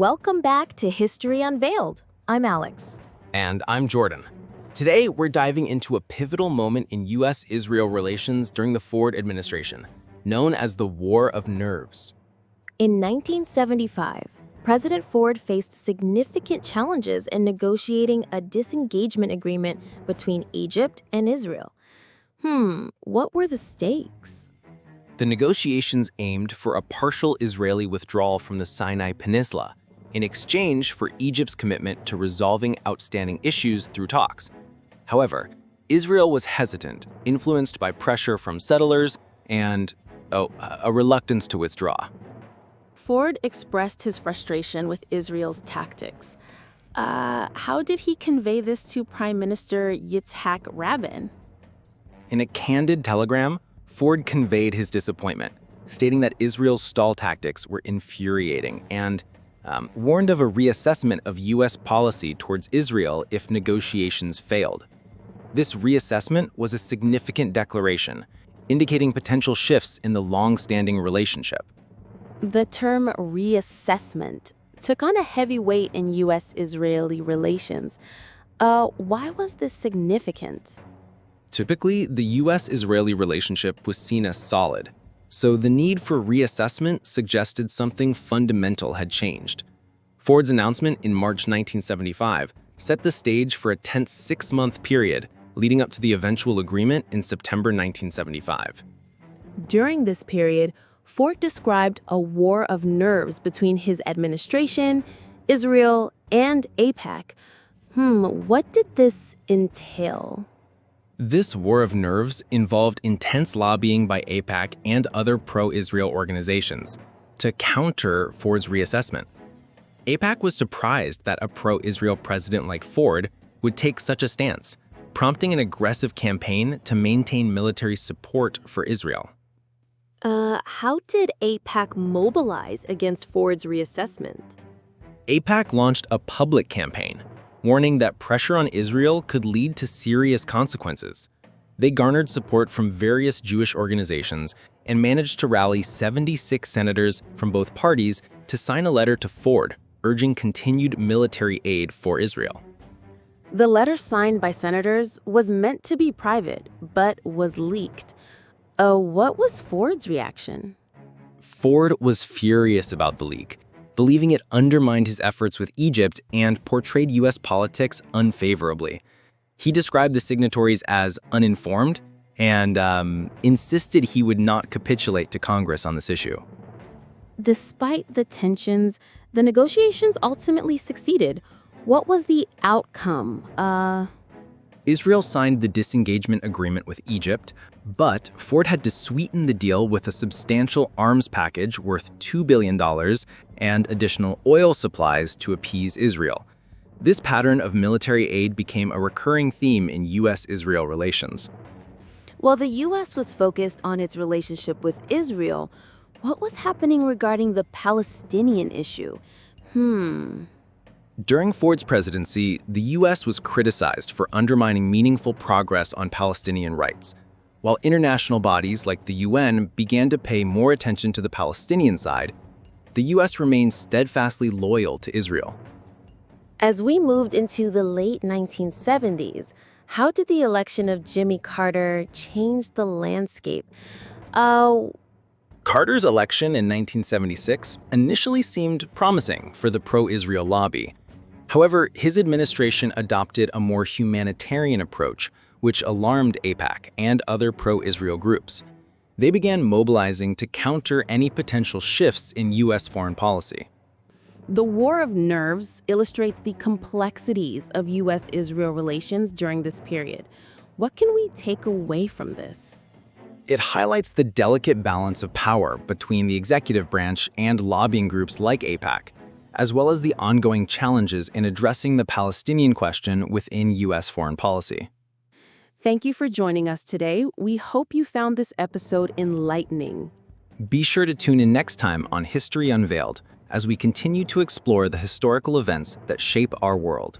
Welcome back to History Unveiled. I'm Alex. And I'm Jordan. Today, we're diving into a pivotal moment in U.S.-Israel relations during the Ford administration, known as the War of Nerves. In 1975, President Ford faced significant challenges in negotiating a disengagement agreement between Egypt and Israel. What were the stakes? The negotiations aimed for a partial Israeli withdrawal from the Sinai Peninsula in exchange for Egypt's commitment to resolving outstanding issues through talks. However, Israel was hesitant, influenced by pressure from settlers and, a reluctance to withdraw. Ford expressed his frustration with Israel's tactics. How did he convey this to Prime Minister Yitzhak Rabin? In a candid telegram, Ford conveyed his disappointment, stating that Israel's stall tactics were infuriating and warned of a reassessment of U.S. policy towards Israel if negotiations failed. This reassessment was a significant declaration, indicating potential shifts in the long-standing relationship. The term reassessment took on a heavy weight in U.S.-Israeli relations. Why was this significant? Typically, the U.S.-Israeli relationship was seen as solid, so the need for reassessment suggested something fundamental had changed. Ford's announcement in March 1975 set the stage for a tense 6-month period leading up to the eventual agreement in September 1975. During this period, Ford described a war of nerves between his administration, Israel, and AIPAC. What did this entail? This war of nerves involved intense lobbying by AIPAC and other pro-Israel organizations to counter Ford's reassessment. AIPAC was surprised that a pro-Israel president like Ford would take such a stance, prompting an aggressive campaign to maintain military support for Israel. How did AIPAC mobilize against Ford's reassessment? AIPAC launched a public campaign, warning that pressure on Israel could lead to serious consequences. They garnered support from various Jewish organizations and managed to rally 76 senators from both parties to sign a letter to Ford, urging continued military aid for Israel. The letter signed by senators was meant to be private, but was leaked. What was Ford's reaction? Ford was furious about the leak, believing it undermined his efforts with Egypt and portrayed U.S. politics unfavorably. He described the signatories as uninformed and insisted he would not capitulate to Congress on this issue. Despite the tensions, the negotiations ultimately succeeded. What was the outcome? Israel signed the disengagement agreement with Egypt, but Ford had to sweeten the deal with a substantial arms package worth $2 billion and additional oil supplies to appease Israel. This pattern of military aid became a recurring theme in U.S.-Israel relations. While the U.S. was focused on its relationship with Israel, what was happening regarding the Palestinian issue? During Ford's presidency, the U.S. was criticized for undermining meaningful progress on Palestinian rights, while international bodies like the UN began to pay more attention to the Palestinian side. The U.S. remained steadfastly loyal to Israel. As we moved into the late 1970s, how did the election of Jimmy Carter change the landscape? Carter's election in 1976 initially seemed promising for the pro-Israel lobby. However, his administration adopted a more humanitarian approach, which alarmed AIPAC and other pro-Israel groups. They began mobilizing to counter any potential shifts in U.S. foreign policy. The War of Nerves illustrates the complexities of U.S.-Israel relations during this period. What can we take away from this? It highlights the delicate balance of power between the executive branch and lobbying groups like AIPAC, as well as the ongoing challenges in addressing the Palestinian question within U.S. foreign policy. Thank you for joining us today. We hope you found this episode enlightening. Be sure to tune in next time on History Unveiled as we continue to explore the historical events that shape our world.